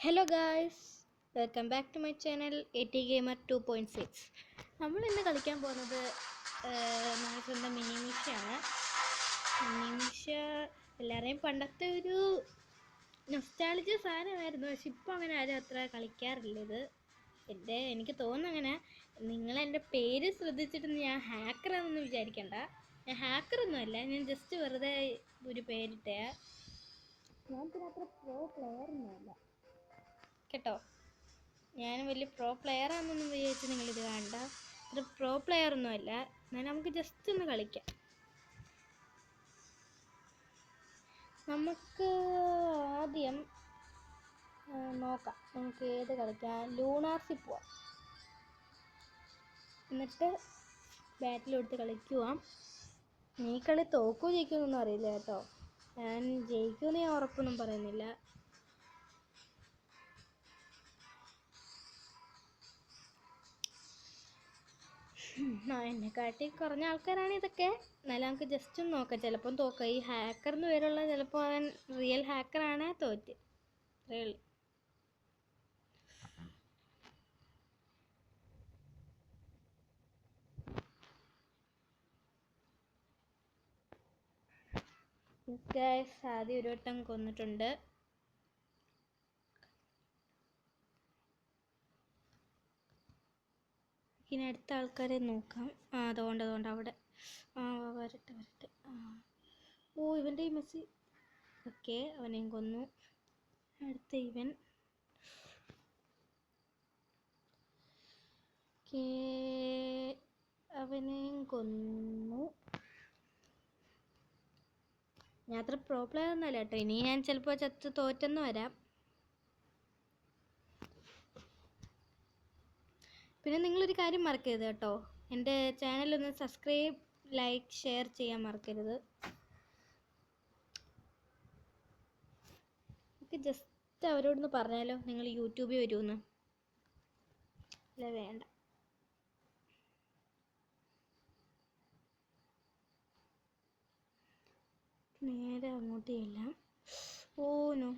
Hello guys, welcome back to my channel AT Gamer 2.6. നമ്മൾ ഇന്ന് കളിക്കാൻ പോകുന്നത് നമ്മുടെ സ്വന്തം മിനിമിഷയാണ്. മിനിമിഷ എല്ലാവരെയും പണ്ടത്തെ ഒരു നൊസ്റ്റാൾജിയ സാധനമായിരുന്നു. പക്ഷെ ഇപ്പോൾ അങ്ങനെ ആരും അത്ര കളിക്കാറില്ല. എനിക്ക് തോന്നുന്നു അങ്ങനെ. നിങ്ങളെൻ്റെ പേര് ശ്രദ്ധിച്ചിട്ട് ഞാൻ ഹാക്കറാണെന്ന് വിചാരിക്കണ്ട. ഞാൻ ഹാക്കറൊന്നുമല്ല, ഞാൻ ജസ്റ്റ് വെറുതെ ഒരു പേരിട്ടേ. ഞാൻ പിന്നെ അത്ര പ്രോ പ്ലെയറൊന്നുമല്ല കേട്ടോ. ഞാൻ വലിയ പ്രോ പ്ലെയറാണെന്നൊന്നും വിചാരിച്ച് നിങ്ങളിത് വേണ്ട. അത്ര പ്രോ പ്ലെയറൊന്നുമല്ല. എന്നാൽ നമുക്ക് ജസ്റ്റ് ഒന്ന് കളിക്കാം. നമുക്ക് ആദ്യം നോക്കാം നമുക്ക് ഏത് കളിക്കാം. ലൂണാർസിൽ പോവാം, എന്നിട്ട് ബാറ്റിലെടുത്ത് കളിക്കുക. ഈ കളി തോക്കോ ജയിക്കുമെന്നൊന്നും അറിയില്ല കേട്ടോ. ഞാൻ ജയിക്കുമെന്ന് ഞാൻ ഉറപ്പൊന്നും പറയുന്നില്ല. എന്നെക്കാട്ടി കുറഞ്ഞ ആൾക്കാരാണ് ഇതൊക്കെ. എന്നാലും നമുക്ക് ജസ്റ്റ് ഒന്ന് നോക്കാം. ചിലപ്പം തോക്കാം. ഈ ഹാക്കർ എന്ന് പേരുള്ള ചിലപ്പോൾ അവൻ റിയൽ ഹാക്കറാണ്, തോറ്റ്. അത്രേ ഉള്ളൂ. ആദ്യം ഒരു വട്ടം കൊന്നിട്ടുണ്ട്. ഇനി അടുത്ത ആൾക്കാരെ നോക്കാം. അതുകൊണ്ട് അവിടെ വരട്ടെ. ഇവൻ്റെ ഈ മെസ്സി. ഓക്കെ, അവനെയും കൊന്നു. അടുത്ത ഇവൻ. അവനെയും കൊന്നു. ഞാൻ അത്ര പ്രോ പ്ലെയർ ഒന്നുമല്ല കേട്ടോ. ഇനി ഞാൻ ചിലപ്പോൾ തോറ്റെന്ന് വരാം. പിന്നെ നിങ്ങളൊരു കാര്യം മറക്കരുത് കേട്ടോ, എൻ്റെ ചാനലൊന്ന് സബ്സ്ക്രൈബ്, ലൈക്ക്, ഷെയർ ചെയ്യാൻ മറക്കരുത്. നമുക്ക് ജസ്റ്റ് അവരോടൊന്ന് പറഞ്ഞാലോ, നിങ്ങൾ യൂട്യൂബിൽ വരുമെന്ന്. അല്ല, വേണ്ട. നേരെ അങ്ങോട്ട് ചെല്ലാം. നോ.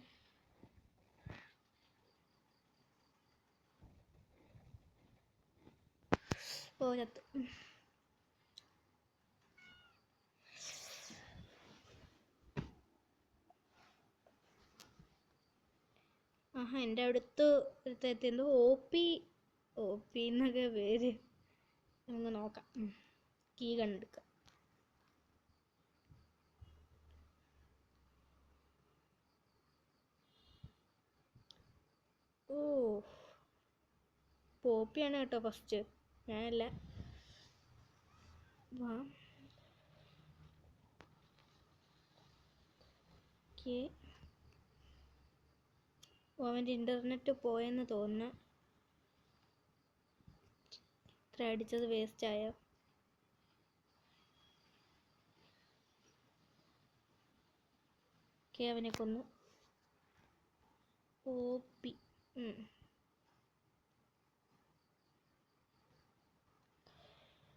ചത്തു. എൻ്റെ അടുത്ത് എത്തിയത് ഒ പി എന്നൊക്കെ പേര്. നമുക്ക് നോക്കാം. കീ കണ്ടെടുക്കാം. പോപ്പിയാണ് കേട്ടോ ഫസ്റ്റ്, ഞാനല്ല. അവൻ്റെ ഇൻ്റർനെറ്റ് പോയെന്ന് തോന്നുന്നു. ഇത്ര അടിച്ചത് വേസ്റ്റായോ? അവനെ കൊന്നു. OP.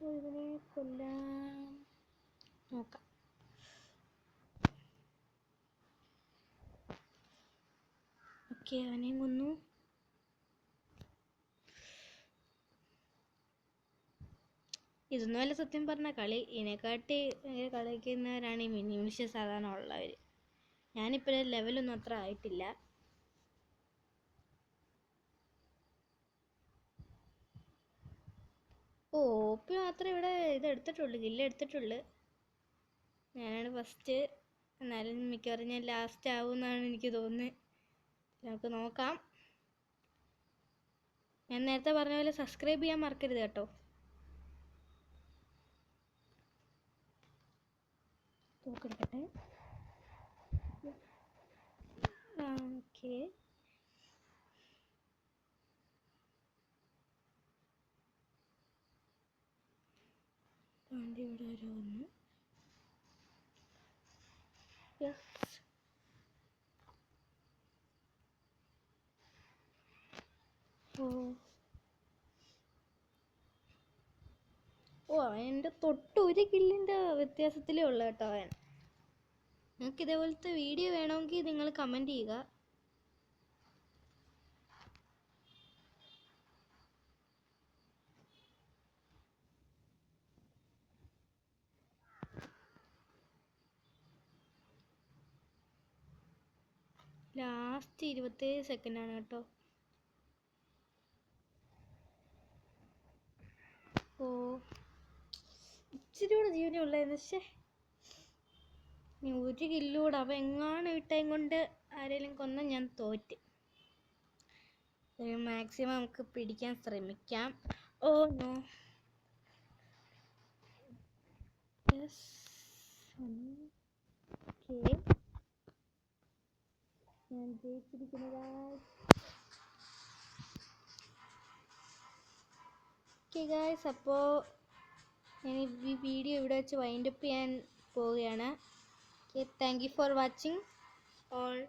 ഇവനെ കൊല്ലാം നോക്കാം. അവനെയും കൊന്നു. ഇതൊന്നുമല്ല സത്യം പറഞ്ഞ കളി. ഇതിനെക്കാട്ടി കളിക്കുന്നവരാണ് ഈ മിനിമിഷ സാധാരണ ഉള്ളവർ. ഞാനിപ്പോഴേ ലെവലൊന്നും അത്ര ആയിട്ടില്ല. OP മാത്രമേ ഇവിടെ ഇതെടുത്തിട്ടുള്ളൂ, കില്ലെടുത്തിട്ടുള്ളൂ. ഞാനാണ് ഫസ്റ്റ്. എന്നാലും മിക്കവാറും ഞാൻ ലാസ്റ്റ് ആവുമെന്നാണ് എനിക്ക് തോന്നുന്നത്. നമുക്ക് നോക്കാം. ഞാൻ നേരത്തെ പറഞ്ഞ പോലെ സബ്സ്ക്രൈബ് ചെയ്യാൻ മറക്കരുത് കേട്ടോ. നോക്കട്ടെ. ഓക്കെ, വണ്ടി ഇവിടെ വരെ വന്നു. അവൻ്റെ തൊട്ട് ഒരു കില്ലിൻ്റെ വ്യത്യാസത്തിലേ ഉള്ളു കേട്ടോ അവൻ. നിങ്ങൾക്ക് ഇതേപോലത്തെ വീഡിയോ വേണമെങ്കിൽ നിങ്ങൾ കമൻറ്റ് ചെയ്യുക. ലാസ്റ്റ് 27 സെക്കൻഡാണ് കേട്ടോ. ഓ ഇച്ചിരി കൂടെ ജീവനേ ഉള്ളായിരുന്നു. പക്ഷേ നീ ഒരു കില്ലൂടെ അവ എങ്ങാനും ഇട്ടേം കൊണ്ട് ആരെങ്കിലും കൊന്ന ഞാൻ തോറ്റ്. മാക്സിമം നമുക്ക് പിടിക്കാൻ ശ്രമിക്കാം. Oh no. ഞാൻ ജയിച്ചിരിക്കുന്നതാ. ഓക്കെ ഗായ്സ്, അപ്പോൾ ഞാൻ ഈ വീഡിയോ ഇവിടെ വെച്ച് വൈൻഡപ്പ് ചെയ്യാൻ പോവുകയാണ്. Okay, thank you for watching all.